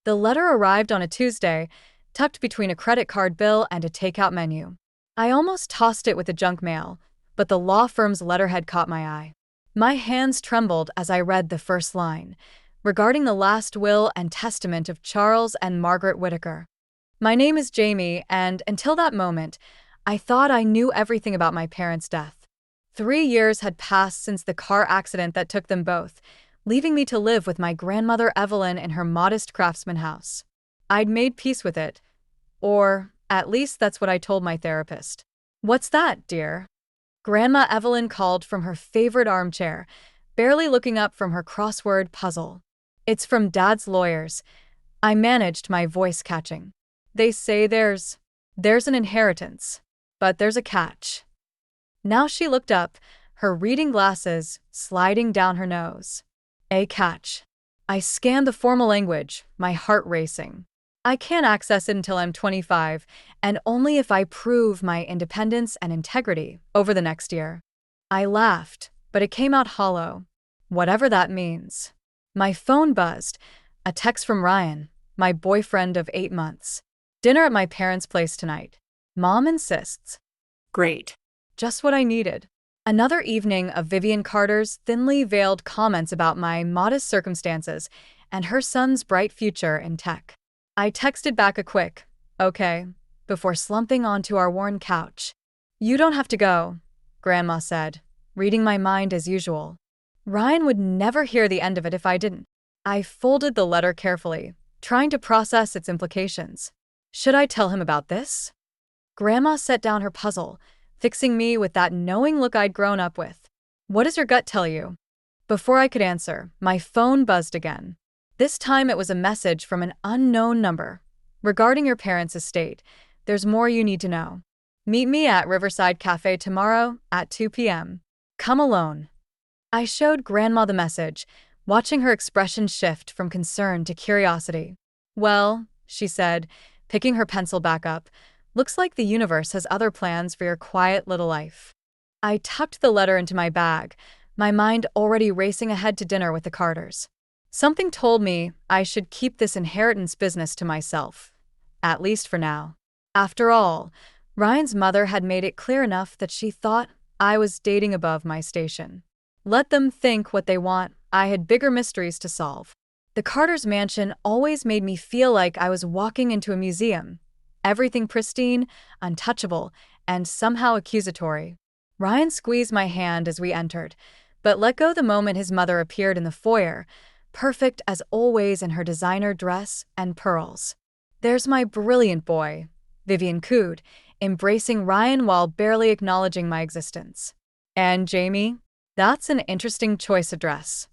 The letter arrived on a Tuesday, tucked between a credit card bill and a takeout menu. I almost tossed it with the junk mail, but the law firm's letterhead caught my eye. My hands trembled as I read the first line, regarding the last will and testament of Charles and Margaret Whitaker. My name is Jamie, and until that moment, I thought I knew everything about my parents' death. 3 years had passed since the car accident that took them both, leaving me to live with my grandmother Evelyn in her modest craftsman house. I'd made peace with it, or at least that's what I told my therapist. "What's that, dear?" Grandma Evelyn called from her favorite armchair, barely looking up from her crossword puzzle. "It's from Dad's lawyers." I managed, my voice catching. "They say there's an inheritance, but there's a catch." Now she looked up, her reading glasses sliding down her nose. "A catch." I scanned the formal language, my heart racing. "I can't access it until I'm 25, and only if I prove my independence and integrity over the next year." I laughed, but it came out hollow. Whatever that means. My phone buzzed. A text from Ryan, my boyfriend of 8 months. "Dinner at my parents' place tonight. Mom insists." Great. Just what I needed. Another evening of Vivian Carter's thinly veiled comments about my modest circumstances and her son's bright future in tech. I texted back a quick, "Okay," before slumping onto our worn couch. "You don't have to go," Grandma said, reading my mind as usual. Ryan would never hear the end of it if I didn't. I folded the letter carefully, trying to process its implications. Should I tell him about this? Grandma set down her puzzle, fixing me with that knowing look I'd grown up with. "What does your gut tell you?" Before I could answer, my phone buzzed again. This time it was a message from an unknown number. "Regarding your parents' estate, there's more you need to know. Meet me at Riverside Cafe tomorrow at 2 p.m. Come alone." I showed Grandma the message, watching her expression shift from concern to curiosity. "Well," she said, picking her pencil back up, "looks like the universe has other plans for your quiet little life." I tucked the letter into my bag, my mind already racing ahead to dinner with the Carters. Something told me I should keep this inheritance business to myself, at least for now. After all, Ryan's mother had made it clear enough that she thought I was dating above my station. Let them think what they want, I had bigger mysteries to solve. The Carters' mansion always made me feel like I was walking into a museum. Everything pristine, untouchable, and somehow accusatory. Ryan squeezed my hand as we entered, but let go the moment his mother appeared in the foyer, perfect as always in her designer dress and pearls. "There's my brilliant boy," Vivian cooed, embracing Ryan while barely acknowledging my existence. "And Jamie, that's an interesting choice of dress."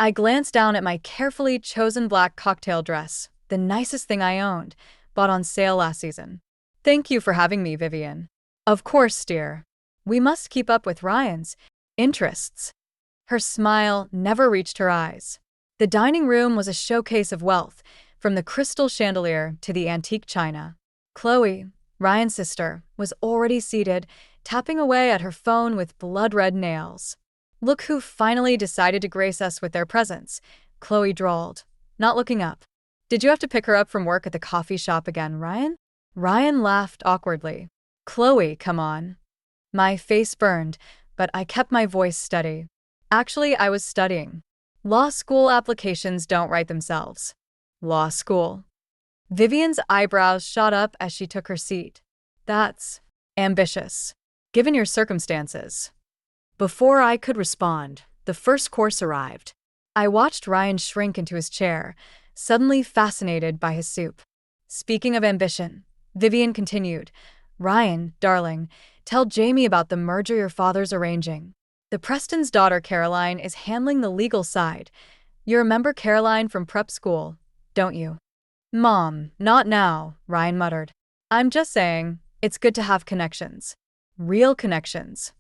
I glanced down at my carefully chosen black cocktail dress, the nicest thing I owned, bought on sale last season. "Thank you for having me, Vivian." "Of course, dear. We must keep up with Ryan's interests." Her smile never reached her eyes. The dining room was a showcase of wealth, from the crystal chandelier to the antique china. Chloe, Ryan's sister, was already seated, tapping away at her phone with blood-red nails. "Look who finally decided to grace us with their presence," Chloe drawled, not looking up. "Did you have to pick her up from work at the coffee shop again, Ryan?" Ryan laughed awkwardly. "Chloe, come on." My face burned, but I kept my voice steady. "Actually, I was studying. Law school applications don't write themselves." "Law school?" Vivian's eyebrows shot up as she took her seat. "That's ambitious, given your circumstances." Before I could respond, the first course arrived. I watched Ryan shrink into his chair, suddenly fascinated by his soup. "Speaking of ambition," Vivian continued, "Ryan, darling, tell Jamie about the merger your father's arranging. The Preston's daughter, Caroline, is handling the legal side. You remember Caroline from prep school, don't you?" "Mom, not now," Ryan muttered. "I'm just saying, it's good to have connections. Real connections."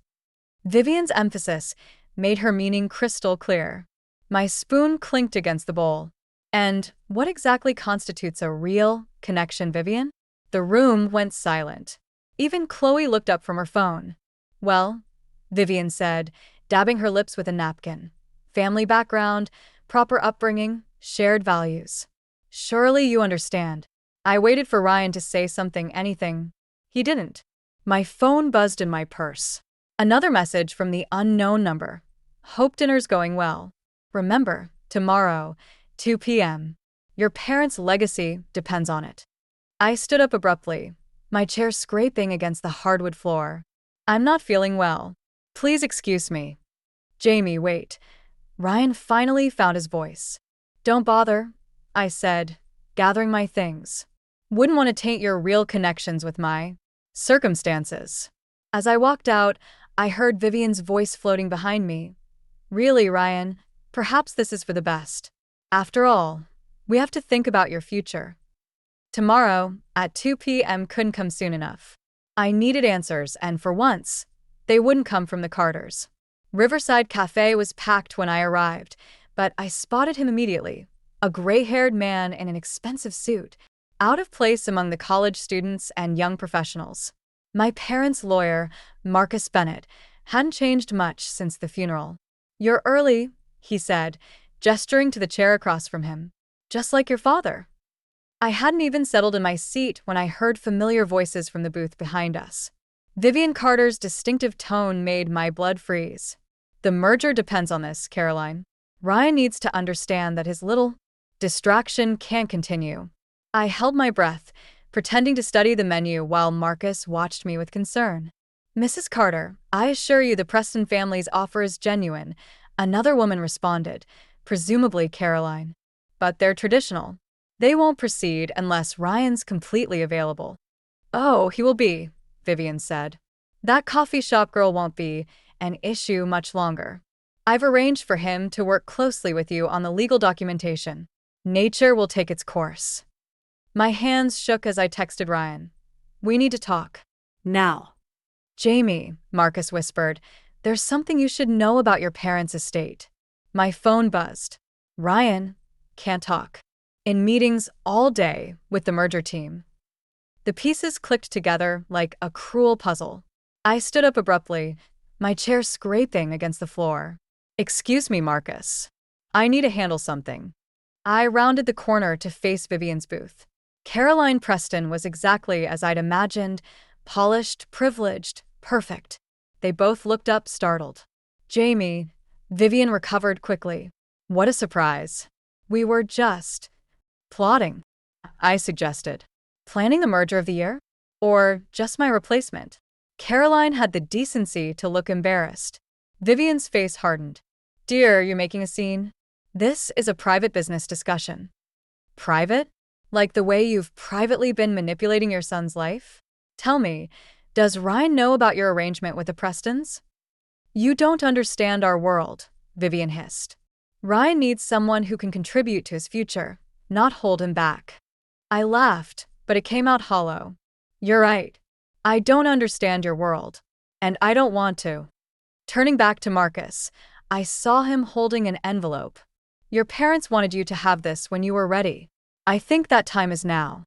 Vivian's emphasis made her meaning crystal clear. My spoon clinked against the bowl. "And what exactly constitutes a real connection, Vivian?" The room went silent. Even Chloe looked up from her phone. "Well," Vivian said, dabbing her lips with a napkin. "Family background, proper upbringing, shared values." Surely you understand. I waited for Ryan to say something, anything. He didn't. My phone buzzed in my purse. Another message from the unknown number. Hope dinner's going well. Remember, tomorrow, 2 p.m. Your parents' legacy depends on it. I stood up abruptly, my chair scraping against the hardwood floor. I'm not feeling well. Please excuse me. Jamie, wait. Ryan finally found his voice. Don't bother, I said, gathering my things. Wouldn't want to taint your real connections with my circumstances. As I walked out, I heard Vivian's voice floating behind me. Really, Ryan, perhaps this is for the best. After all, we have to think about your future. Tomorrow, at 2 p.m. couldn't come soon enough. I needed answers, and for once, they wouldn't come from the Carters. Riverside Cafe was packed when I arrived, but I spotted him immediately. A gray-haired man in an expensive suit, out of place among the college students and young professionals. My parents' lawyer, Marcus Bennett, hadn't changed much since the funeral. You're early, he said, gesturing to the chair across from him. Just like your father. I hadn't even settled in my seat when I heard familiar voices from the booth behind us. Vivian Carter's distinctive tone made my blood freeze. The merger depends on this, Caroline. Ryan needs to understand that his little distraction can't continue. I held my breath, pretending to study the menu while Marcus watched me with concern. Mrs. Carter, I assure you the Preston family's offer is genuine, another woman responded, presumably Caroline. But they're traditional. They won't proceed unless Ryan's completely available. Oh, he will be, Vivian said. That coffee shop girl won't be an issue much longer. I've arranged for him to work closely with you on the legal documentation. Nature will take its course. My hands shook as I texted Ryan. We need to talk. Now. Jamie, Marcus whispered, there's something you should know about your parents' estate. My phone buzzed. Ryan, can't talk. In meetings all day with the merger team. The pieces clicked together like a cruel puzzle. I stood up abruptly, my chair scraping against the floor. Excuse me, Marcus. I need to handle something. I rounded the corner to face Vivian's booth. Caroline Preston was exactly as I'd imagined, polished, privileged, perfect. They both looked up, startled. Jamie, Vivian recovered quickly. What a surprise. We were just plotting, I suggested. Planning the merger of the year? Or just my replacement? Caroline had the decency to look embarrassed. Vivian's face hardened. Dear, you're making a scene? This is a private business discussion. Private? Like the way you've privately been manipulating your son's life? Tell me, does Ryan know about your arrangement with the Prestons? You don't understand our world, Vivian hissed. Ryan needs someone who can contribute to his future, not hold him back. I laughed, but it came out hollow. You're right. I don't understand your world. And I don't want to. Turning back to Marcus, I saw him holding an envelope. Your parents wanted you to have this when you were ready. I think that time is now.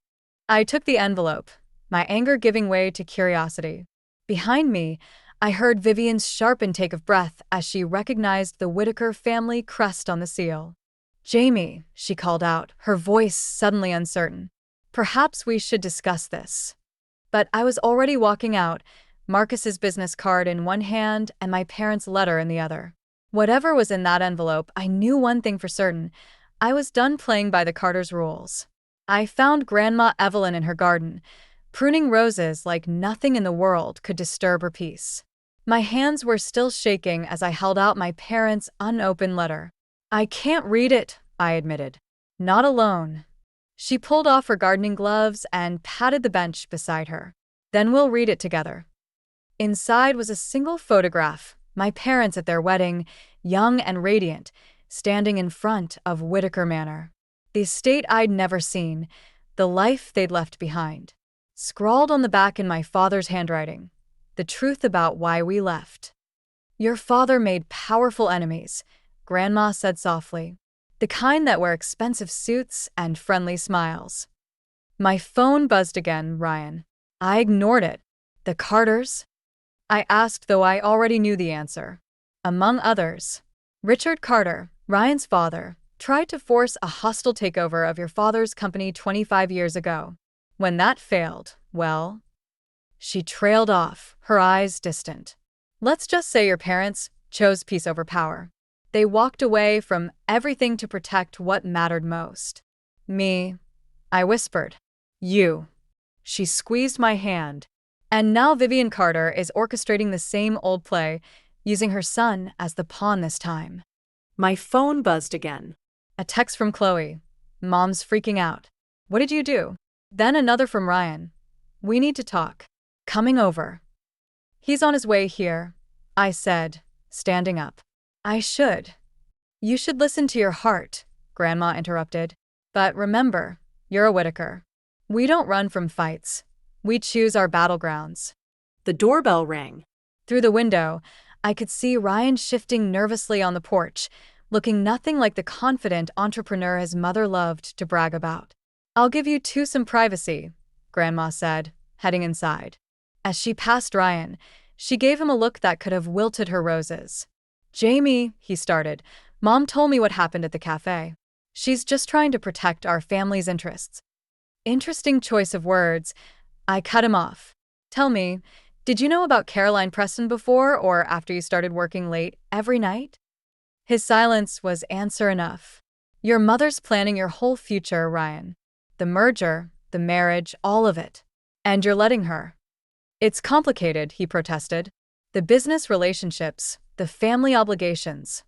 I took the envelope, my anger giving way to curiosity. Behind me, I heard Vivian's sharp intake of breath as she recognized the Whitaker family crest on the seal. Jamie, she called out, her voice suddenly uncertain. Perhaps we should discuss this. But I was already walking out, Marcus's business card in one hand and my parents' letter in the other. Whatever was in that envelope, I knew one thing for certain. I was done playing by the Carters' rules. I found Grandma Evelyn in her garden, pruning roses like nothing in the world could disturb her peace. My hands were still shaking as I held out my parents' unopened letter. I can't read it, I admitted. Not alone. She pulled off her gardening gloves and patted the bench beside her. Then we'll read it together. Inside was a single photograph, my parents at their wedding, young and radiant, standing in front of Whitaker Manor. The estate I'd never seen, the life they'd left behind. Scrawled on the back in my father's handwriting, the truth about why we left. Your father made powerful enemies, Grandma said softly. The kind that wear expensive suits and friendly smiles. My phone buzzed again, Ryan. I ignored it. The Carters? I asked, though I already knew the answer. Among others. Richard Carter, Ryan's father, tried to force a hostile takeover of your father's company 25 years ago. When that failed, well, she trailed off, her eyes distant. Let's just say your parents chose peace over power. They walked away from everything to protect what mattered most. Me, I whispered. You. She squeezed my hand. And now Vivian Carter is orchestrating the same old play, using her son as the pawn this time. My phone buzzed again. A text from Chloe. Mom's freaking out. What did you do? Then another from Ryan. We need to talk. Coming over. He's on his way here, I said, standing up. I should. You should listen to your heart, Grandma interrupted. But remember, you're a Whitaker. We don't run from fights. We choose our battlegrounds. The doorbell rang. Through the window, I could see Ryan shifting nervously on the porch, looking nothing like the confident entrepreneur his mother loved to brag about. I'll give you two some privacy, Grandma said, heading inside. As she passed Ryan, she gave him a look that could have wilted her roses. Jamie, he started, Mom told me what happened at the cafe. She's just trying to protect our family's interests. Interesting choice of words. I cut him off. Tell me, did you know about Caroline Preston before or after you started working late every night? His silence was answer enough. Your mother's planning your whole future, Ryan. The merger, the marriage, all of it. And you're letting her. It's complicated, he protested. The business relationships, the family obligations.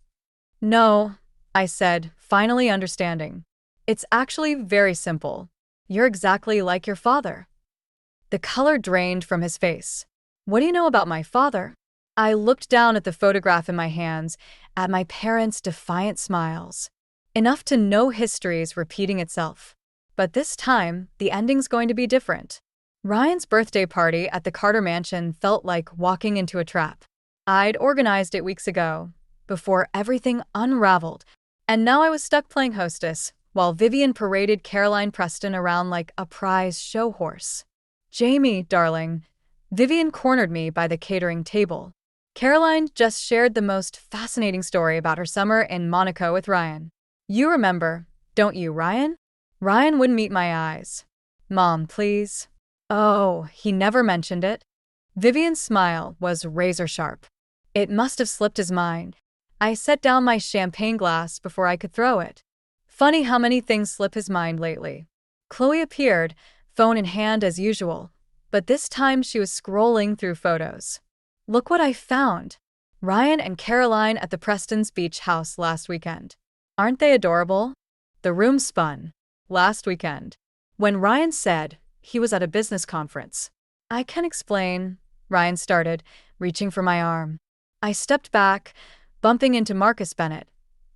No, I said, finally understanding. It's actually very simple. You're exactly like your father. The color drained from his face. What do you know about my father? I looked down at the photograph in my hands, at my parents' defiant smiles. Enough to know history's repeating itself. But this time, the ending's going to be different. Ryan's birthday party at the Carter Mansion felt like walking into a trap. I'd organized it weeks ago, before everything unraveled, and now I was stuck playing hostess, while Vivian paraded Caroline Preston around like a prize show horse. Jamie, darling. Vivian cornered me by the catering table. Caroline just shared the most fascinating story about her summer in Monaco with Ryan. You remember, don't you, Ryan? Ryan wouldn't meet my eyes. Mom, please. Oh, he never mentioned it. Vivian's smile was razor sharp. It must have slipped his mind. I set down my champagne glass before I could throw it. Funny how many things slip his mind lately. Chloe appeared, phone in hand as usual, but this time she was scrolling through photos. Look what I found. Ryan and Caroline at the Preston's beach house last weekend. Aren't they adorable? The room spun. Last weekend. When Ryan said he was at a business conference. I can explain, Ryan started, reaching for my arm. I stepped back, bumping into Marcus Bennett,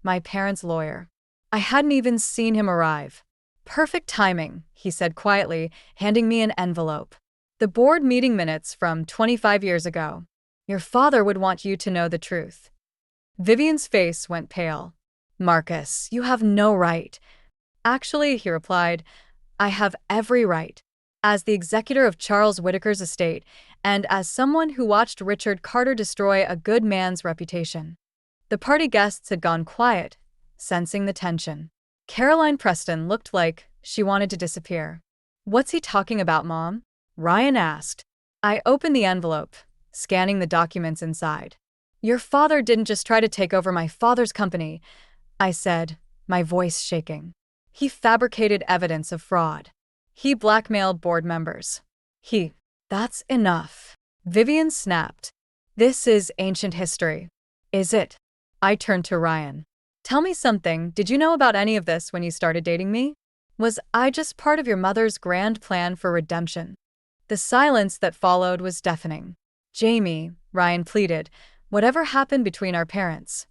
my parents' lawyer. I hadn't even seen him arrive. Perfect timing, he said quietly, handing me an envelope. The board meeting minutes from 25 years ago. Your father would want you to know the truth. Vivian's face went pale. Marcus, you have no right. Actually, he replied, I have every right. As the executor of Charles Whitaker's estate, and as someone who watched Richard Carter destroy a good man's reputation. The party guests had gone quiet, sensing the tension. Caroline Preston looked like she wanted to disappear. What's he talking about, Mom? Ryan asked. I opened the envelope, scanning the documents inside. Your father didn't just try to take over my father's company, I said, my voice shaking. He fabricated evidence of fraud. He blackmailed board members. That's enough. Vivian snapped. This is ancient history. Is it? I turned to Ryan. Tell me something, did you know about any of this when you started dating me? Was I just part of your mother's grand plan for redemption? The silence that followed was deafening. Jamie, Ryan pleaded, whatever happened between our parents?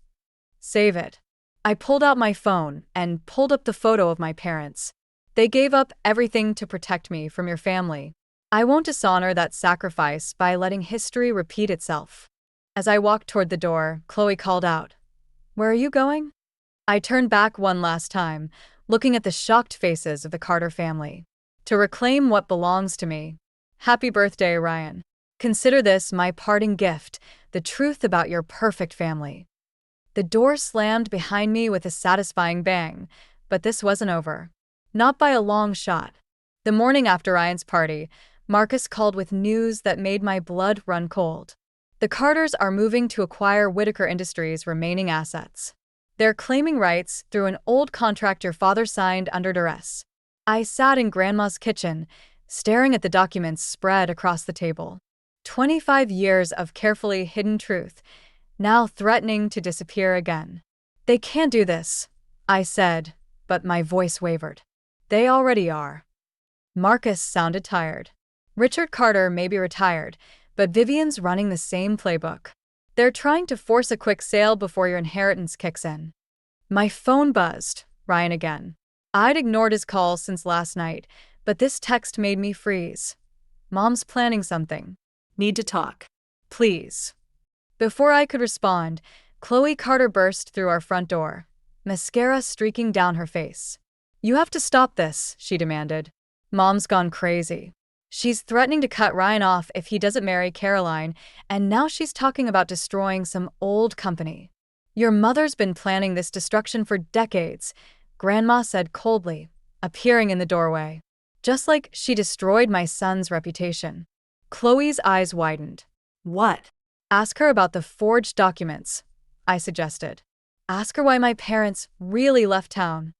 Save it. I pulled out my phone and pulled up the photo of my parents. They gave up everything to protect me from your family. I won't dishonor that sacrifice by letting history repeat itself. As I walked toward the door, Chloe called out, Where are you going? I turned back one last time, looking at the shocked faces of the Carter family. To reclaim what belongs to me. Happy birthday, Ryan. Consider this my parting gift, the truth about your perfect family. The door slammed behind me with a satisfying bang, but this wasn't over. Not by a long shot. The morning after Ryan's party, Marcus called with news that made my blood run cold. The Carters are moving to acquire Whitaker Industries' remaining assets. They're claiming rights through an old contract your father signed under duress. I sat in Grandma's kitchen, staring at the documents spread across the table. 25 years of carefully hidden truth, now threatening to disappear again. They can't do this, I said, but my voice wavered. They already are. Marcus sounded tired. Richard Carter may be retired, but Vivian's running the same playbook. They're trying to force a quick sale before your inheritance kicks in. My phone buzzed, Ryan again. I'd ignored his call since last night, but this text made me freeze. Mom's planning something. Need to talk. Please. Before I could respond, Chloe Carter burst through our front door, mascara streaking down her face. You have to stop this, she demanded. Mom's gone crazy. She's threatening to cut Ryan off if he doesn't marry Caroline, and now she's talking about destroying some old company. Your mother's been planning this destruction for decades, Grandma said coldly, appearing in the doorway. Just like she destroyed my son's reputation. Chloe's eyes widened. What? Ask her about the forged documents, I suggested. Ask her why my parents really left town.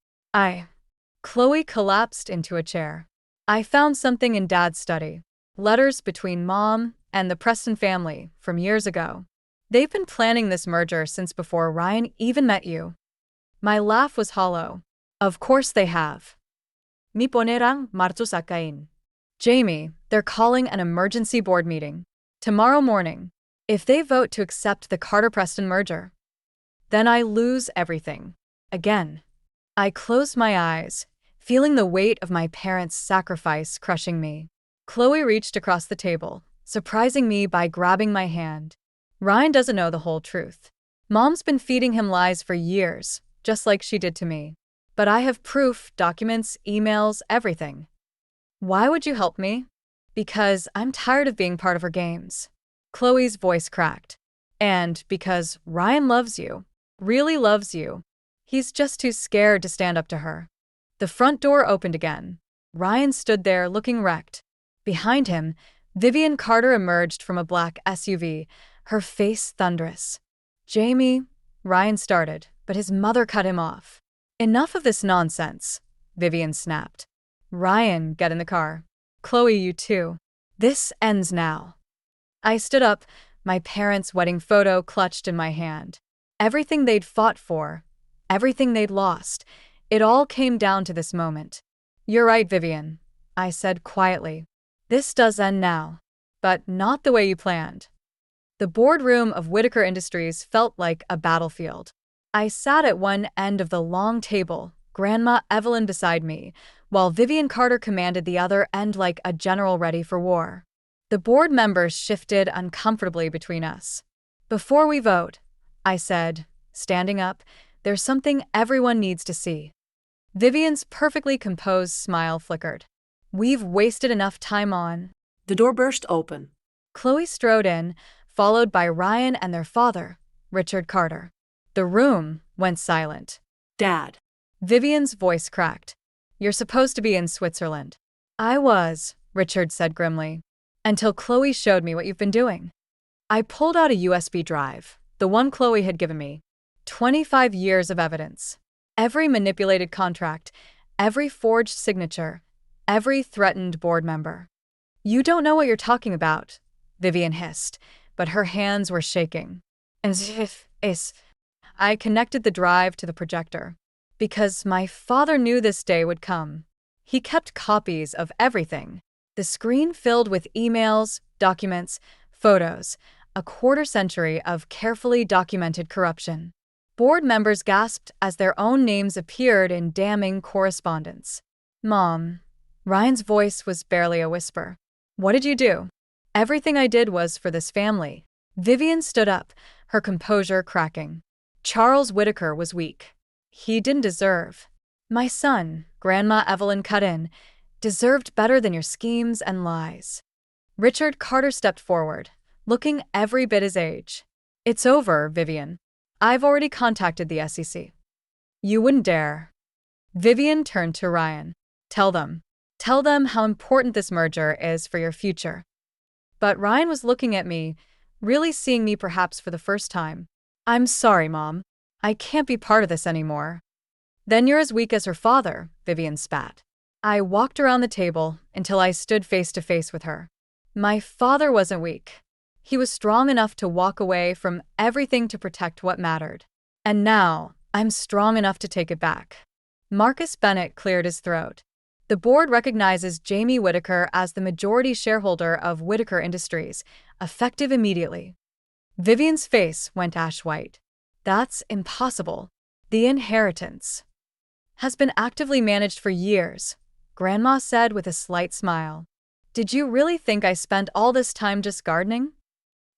Chloe collapsed into a chair. I found something in Dad's study. Letters between Mom and the Preston family from years ago. They've been planning this merger since before Ryan even met you. My laugh was hollow. Of course they have. Mi ponerang marzo sakain. Jamie, they're calling an emergency board meeting. Tomorrow morning. If they vote to accept the Carter-Preston merger, then I lose everything. Again. I closed my eyes, feeling the weight of my parents' sacrifice crushing me. Chloe reached across the table, surprising me by grabbing my hand. Ryan doesn't know the whole truth. Mom's been feeding him lies for years, just like she did to me. But I have proof, documents, emails, everything. Why would you help me? Because I'm tired of being part of her games. Chloe's voice cracked. And because Ryan loves you, really loves you. He's just too scared to stand up to her. The front door opened again. Ryan stood there looking wrecked. Behind him, Vivian Carter emerged from a black SUV, her face thunderous. Jamie, Ryan started, but his mother cut him off. Enough of this nonsense, Vivian snapped. Ryan, get in the car. Chloe, you too. This ends now. I stood up, my parents' wedding photo clutched in my hand. Everything they'd fought for, everything they'd lost, it all came down to this moment. You're right, Vivian, I said quietly. This does end now, but not the way you planned. The boardroom of Whitaker Industries felt like a battlefield. I sat at one end of the long table, Grandma Evelyn beside me, while Vivian Carter commanded the other end like a general ready for war. The board members shifted uncomfortably between us. Before we vote, I said, standing up, there's something everyone needs to see. Vivian's perfectly composed smile flickered. We've wasted enough time on. The door burst open. Chloe strode in, followed by Ryan and their father, Richard Carter. The room went silent. Dad. Vivian's voice cracked. You're supposed to be in Switzerland. I was, Richard said grimly. Until Chloe showed me what you've been doing. I pulled out a USB drive, the one Chloe had given me. 25 years of evidence. Every manipulated contract, every forged signature, every threatened board member. You don't know what you're talking about, Vivian hissed, but her hands were shaking. I connected the drive to the projector. Because my father knew this day would come. He kept copies of everything. The screen filled with emails, documents, photos, a quarter-century of carefully documented corruption. Board members gasped as their own names appeared in damning correspondence. Mom. Ryan's voice was barely a whisper. What did you do? Everything I did was for this family. Vivian stood up, her composure cracking. Charles Whitaker was weak. He didn't deserve. My son, Grandma Evelyn cut in, deserved better than your schemes and lies. Richard Carter stepped forward, looking every bit his age. It's over, Vivian. I've already contacted the SEC. You wouldn't dare. Vivian turned to Ryan. Tell them. Tell them how important this merger is for your future. But Ryan was looking at me, really seeing me perhaps for the first time. I'm sorry, Mom. I can't be part of this anymore. Then you're as weak as her father, Vivian spat. I walked around the table until I stood face to face with her. My father wasn't weak. He was strong enough to walk away from everything to protect what mattered. And now, I'm strong enough to take it back. Marcus Bennett cleared his throat. The board recognizes Jamie Whitaker as the majority shareholder of Whitaker Industries, effective immediately. Vivian's face went ash white. That's impossible. The inheritance has been actively managed for years, Grandma said with a slight smile. Did you really think I spent all this time just gardening?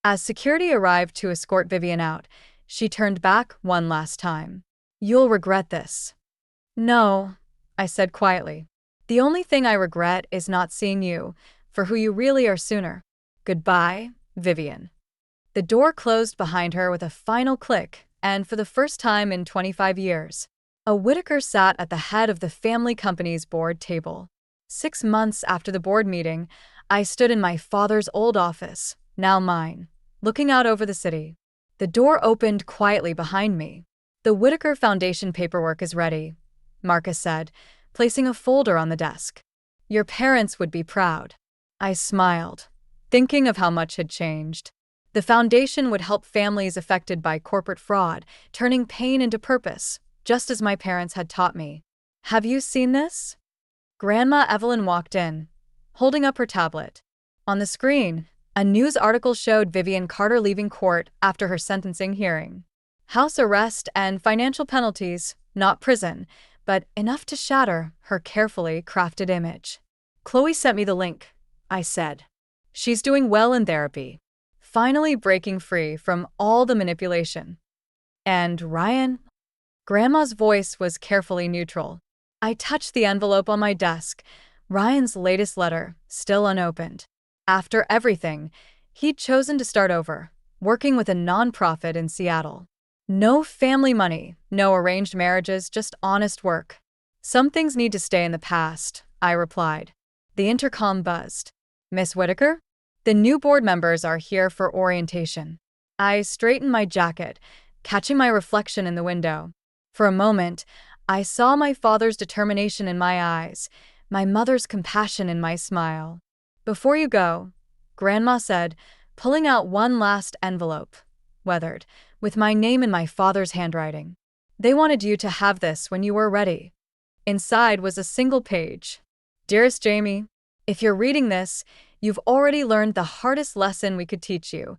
As security arrived to escort Vivian out, she turned back one last time. You'll regret this. No, I said quietly. The only thing I regret is not seeing you for who you really are sooner. Goodbye, Vivian. The door closed behind her with a final click, and for the first time in 25 years, a Whitaker sat at the head of the family company's board table. 6 months after the board meeting, I stood in my father's old office, now mine, looking out over the city. The door opened quietly behind me. The Whitaker Foundation paperwork is ready, Marcus said, placing a folder on the desk. Your parents would be proud. I smiled, thinking of how much had changed. The foundation would help families affected by corporate fraud, turning pain into purpose, just as my parents had taught me. Have you seen this? Grandma Evelyn walked in, holding up her tablet. On the screen, a news article showed Vivian Carter leaving court after her sentencing hearing. House arrest and financial penalties, not prison, but enough to shatter her carefully crafted image. Chloe sent me the link, I said. She's doing well in therapy, finally breaking free from all the manipulation. And Ryan? Grandma's voice was carefully neutral. I touched the envelope on my desk, Ryan's latest letter, still unopened. After everything, he'd chosen to start over, working with a nonprofit in Seattle. No family money, no arranged marriages, just honest work. Some things need to stay in the past, I replied. The intercom buzzed. Miss Whitaker? The new board members are here for orientation. I straightened my jacket, catching my reflection in the window. For a moment, I saw my father's determination in my eyes, my mother's compassion in my smile. Before you go, Grandma said, pulling out one last envelope, weathered, with my name in my father's handwriting. They wanted you to have this when you were ready. Inside was a single page. Dearest Jamie, if you're reading this, you've already learned the hardest lesson we could teach you,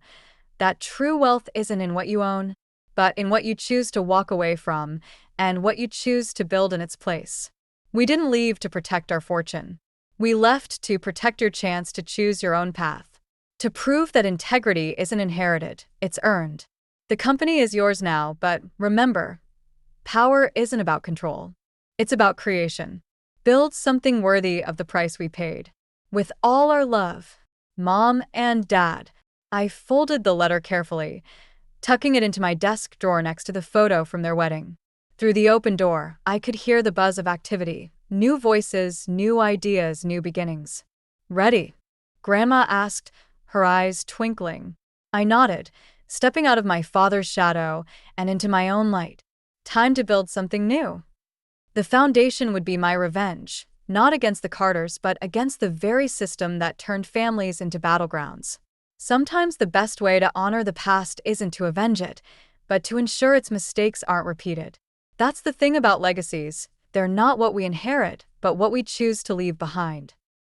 that true wealth isn't in what you own, but in what you choose to walk away from and what you choose to build in its place. We didn't leave to protect our fortune. We left to protect your chance to choose your own path, to prove that integrity isn't inherited, it's earned. The company is yours now, but remember, power isn't about control. It's about creation. Build something worthy of the price we paid. With all our love, Mom and Dad. I folded the letter carefully, tucking it into my desk drawer next to the photo from their wedding. Through the open door, I could hear the buzz of activity, new voices, new ideas, new beginnings. Ready? Grandma asked, her eyes twinkling. I nodded, stepping out of my father's shadow and into my own light. Time to build something new. The foundation would be my revenge, not against the Carters, but against the very system that turned families into battlegrounds. Sometimes the best way to honor the past isn't to avenge it, but to ensure its mistakes aren't repeated. That's the thing about legacies. They're not what we inherit, but what we choose to leave behind.